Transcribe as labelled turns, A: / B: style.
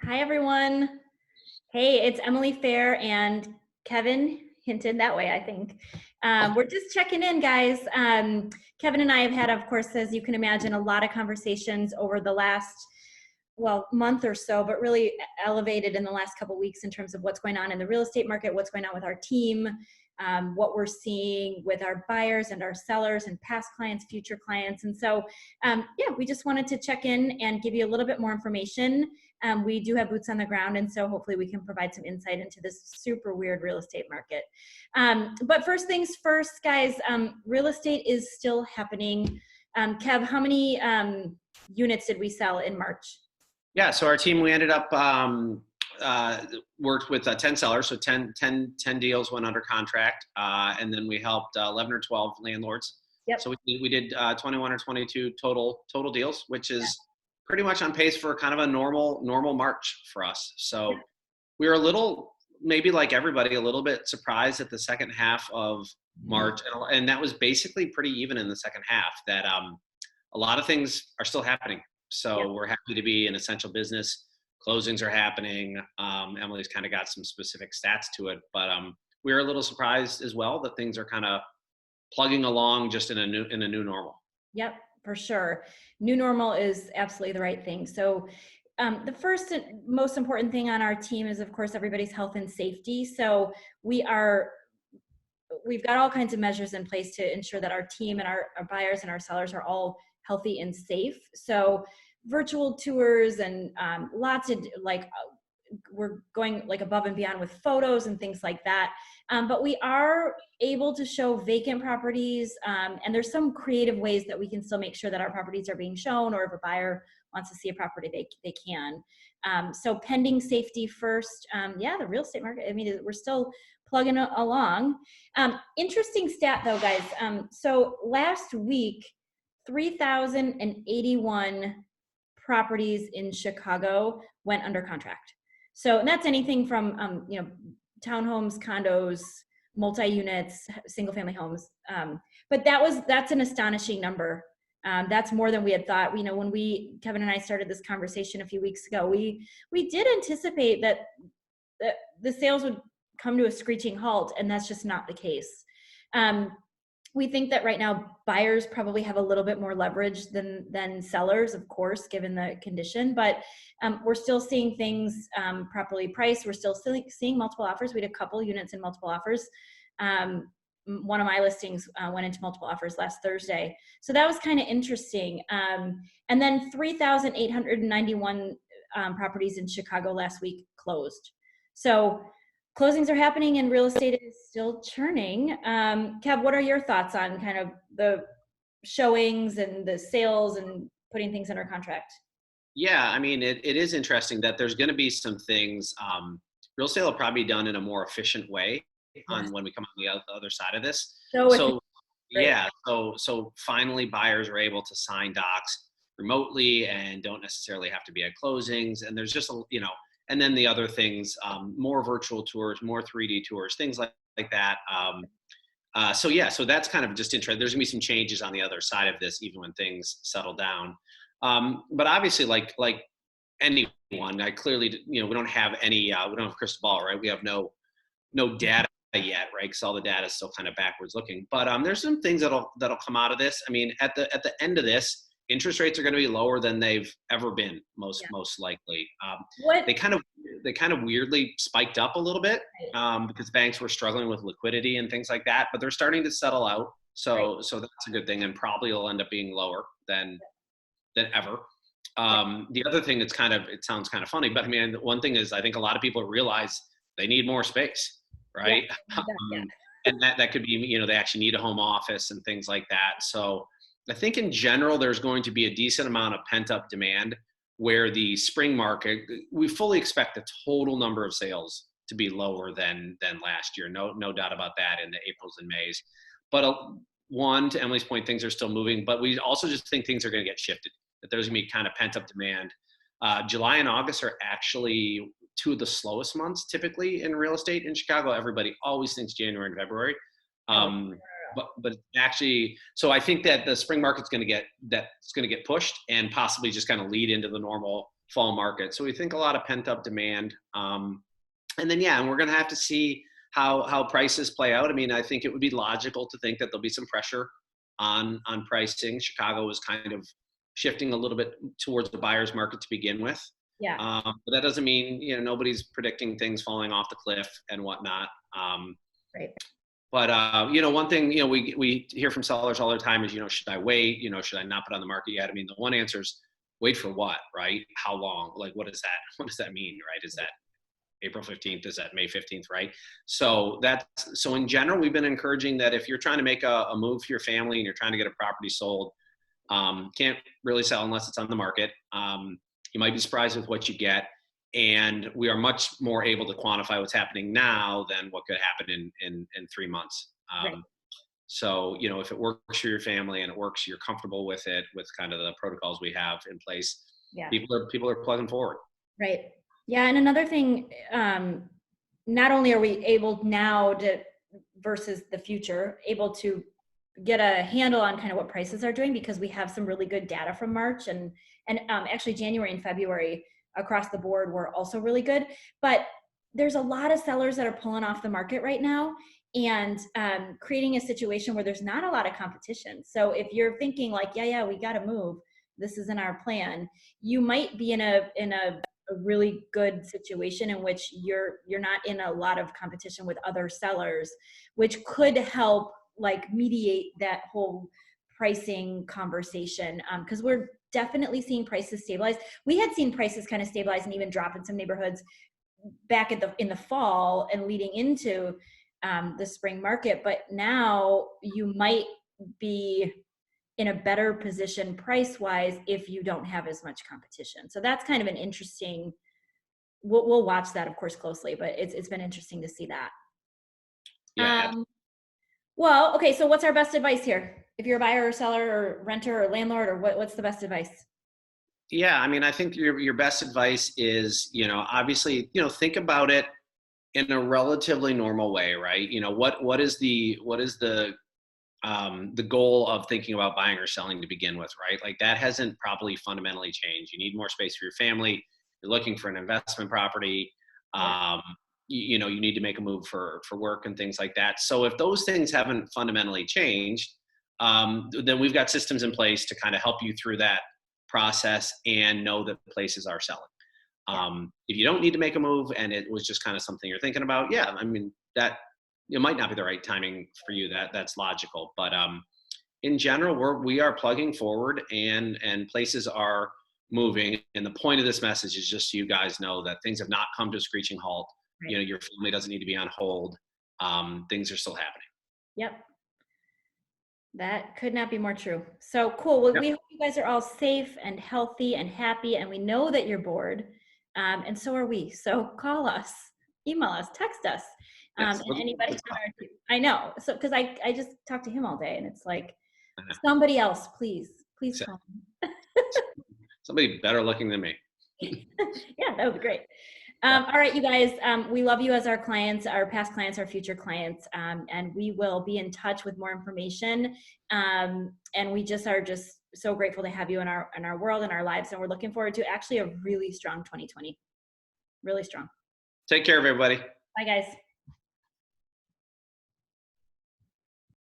A: Hi, everyone. Hey, it's Emily Fair and Kevin Hinton, that way, I think. We're just checking in, guys. Kevin and I have had, of course, as you can imagine, a lot of conversations over the last, well, month or so, but really elevated in the last couple of weeks in terms of what's going on in the real estate market, what's going on with our team, what we're seeing with our buyers and our sellers and past clients, future clients. And so, yeah, we just wanted to check in and give you a little bit more information. We do have boots on the ground, and so hopefully we can provide some insight into this super weird real estate market. But first things first, guys, real estate is still happening. Kev, how many units did we sell in March?
B: Yeah, so our team, we ended up worked with 10 sellers, so 10 deals went under contract, and then we helped 11 or 12 landlords.
A: Yep.
B: So we did 21 or 22 total deals, which is pretty much on pace for kind of a normal March for us. So we were a little, maybe like everybody, a little bit surprised at the second half of March, and that was basically pretty even in the second half, that a lot of things are still happening. So we're happy to be an essential business. Closings are happening. Emily's kind of got some specific stats to it, but we were a little surprised as well that things are kind of plugging along just in a new normal.
A: Yep, for sure. New normal is absolutely the right thing. So the first and most important thing on our team is, of course, everybody's health and safety. So we've got all kinds of measures in place to ensure that our team and our buyers and our sellers are all healthy and safe. So virtual tours and lots of we're going like above and beyond with photos and things like that. But we are able to show vacant properties, and there's some creative ways that we can still make sure that our properties are being shown, or if a buyer wants to see a property, they can. So pending safety first. The real estate market, I mean, we're still plugging along. Interesting stat though, guys. So last week, 3,081 properties in Chicago went under contract. So, and that's anything from, townhomes, condos, multi-units, single family homes. But that's an astonishing number. That's more than we had thought. When Kevin and I started this conversation a few weeks ago, we did anticipate that the sales would come to a screeching halt, and that's just not the case. We think that right now buyers probably have a little bit more leverage than sellers, of course, given the condition, but we're still seeing things properly priced. We're still seeing multiple offers. We had a couple units in multiple offers. One of my listings went into multiple offers last Thursday. So that was kind of interesting. And then 3,891 properties in Chicago last week closed. So closings are happening and real estate is still churning. Kev, what are your thoughts on kind of the showings and the sales and putting things under contract?
B: Yeah, I mean, it is interesting that there's going to be some things. Real estate will probably be done in a more efficient way on when we come on the other side of this. So finally buyers are able to sign docs remotely and don't necessarily have to be at closings. And there's just and then the other things, more virtual tours, more 3D tours, things like that. So that's kind of just interesting. There's gonna be some changes on the other side of this, even when things settle down. But obviously, like anyone, I clearly, we don't have any, we don't have a crystal ball, right? We have no data yet, right? Because all the data is still kind of backwards looking. But there's some things that'll come out of this. I mean, at the end of this, interest rates are going to be lower than they've ever been, most likely. They kind of weirdly spiked up a little bit because banks were struggling with liquidity and things like that, but they're starting to settle out. So that's a good thing, and probably will end up being lower than ever. The other thing that's it sounds kind of funny, but I mean, one thing is I think a lot of people realize they need more space, right? And that could be, they actually need a home office and things like that. So I think in general, there's going to be a decent amount of pent up demand where the spring market, we fully expect the total number of sales to be lower than last year. No doubt about that in the Aprils and Mays. But one, to Emily's point, things are still moving, but we also just think things are going to get shifted, that there's going to be kind of pent up demand. July and August are actually two of the slowest months typically in real estate in Chicago. Everybody always thinks January and February. But actually, so I think that the spring market's going to get pushed and possibly just kind of lead into the normal fall market. So we think a lot of pent up demand. And then, yeah, and we're going to have to see how prices play out. I mean, I think it would be logical to think that there'll be some pressure on pricing. Chicago is kind of shifting a little bit towards the buyer's market to begin with.
A: Yeah.
B: But that doesn't mean, nobody's predicting things falling off the cliff and whatnot.
A: Right.
B: But one thing, we hear from sellers all the time is, should I wait? Should I not put on the market yet? I mean, the one answer is wait for what, right? How long? Like, what is that? What does that mean, right? Is that April 15th? Is that May 15th, right? So in general, we've been encouraging that if you're trying to make a move for your family and you're trying to get a property sold, can't really sell unless it's on the market. You might be surprised with what you get. And we are much more able to quantify what's happening now than what could happen in 3 months.
A: Right.
B: So, if it works for your family and it works, you're comfortable with it, with kind of the protocols we have in place,
A: Yeah.
B: people are plugging forward.
A: Right. Yeah. And another thing, not only are we able now to, versus the future, able to get a handle on kind of what prices are doing, because we have some really good data from March and actually January and February across the board were also really good. But there's a lot of sellers that are pulling off the market right now and creating a situation where there's not a lot of competition. So if you're thinking like, yeah, we got to move, this isn't our plan, you might be in a really good situation in which you're not in a lot of competition with other sellers, which could help like mediate that whole pricing conversation. Because we're definitely seeing prices stabilize. We had seen prices kind of stabilize and even drop in some neighborhoods back in the fall and leading into the spring market. But now you might be in a better position price wise if you don't have as much competition. So that's kind of an interesting, we'll watch that of course closely, but it's been interesting to see that.
B: Yeah.
A: Well, okay, so what's our best advice here? If you're a buyer or seller or renter or landlord, or what's the best advice?
B: Yeah, I mean, I think your best advice is, obviously, think about it in a relatively normal way, right? What is the goal of thinking about buying or selling to begin with, right? Like that hasn't probably fundamentally changed. You need more space for your family. You're looking for an investment property. You need to make a move for work and things like that. So if those things haven't fundamentally changed, then we've got systems in place to kind of help you through that process and know that places are selling. If you don't need to make a move and it was just kind of something you're thinking about, yeah, I mean, that it might not be the right timing for you. That's logical. But in general, we are plugging forward and places are moving. And the point of this message is just so you guys know that things have not come to a screeching halt.
A: Right.
B: Your family doesn't need to be on hold. Things are still happening.
A: Yep. That could not be more true. So cool. Well,
B: Yep.
A: we hope you guys are all safe and healthy and happy, and we know that you're bored, and so are we. So call us, email us, text us,
B: Yes.
A: and anybody. I know. So because I just talked to him all day, and it's like somebody else, please call me.
B: Somebody better looking than me.
A: Yeah, that would be great. All right, you guys, we love you as our clients, our past clients, our future clients, and we will be in touch with more information. And we just are just so grateful to have you in our world and our lives. And we're looking forward to actually a really strong 2020. Really strong.
B: Take care, everybody.
A: Bye, guys.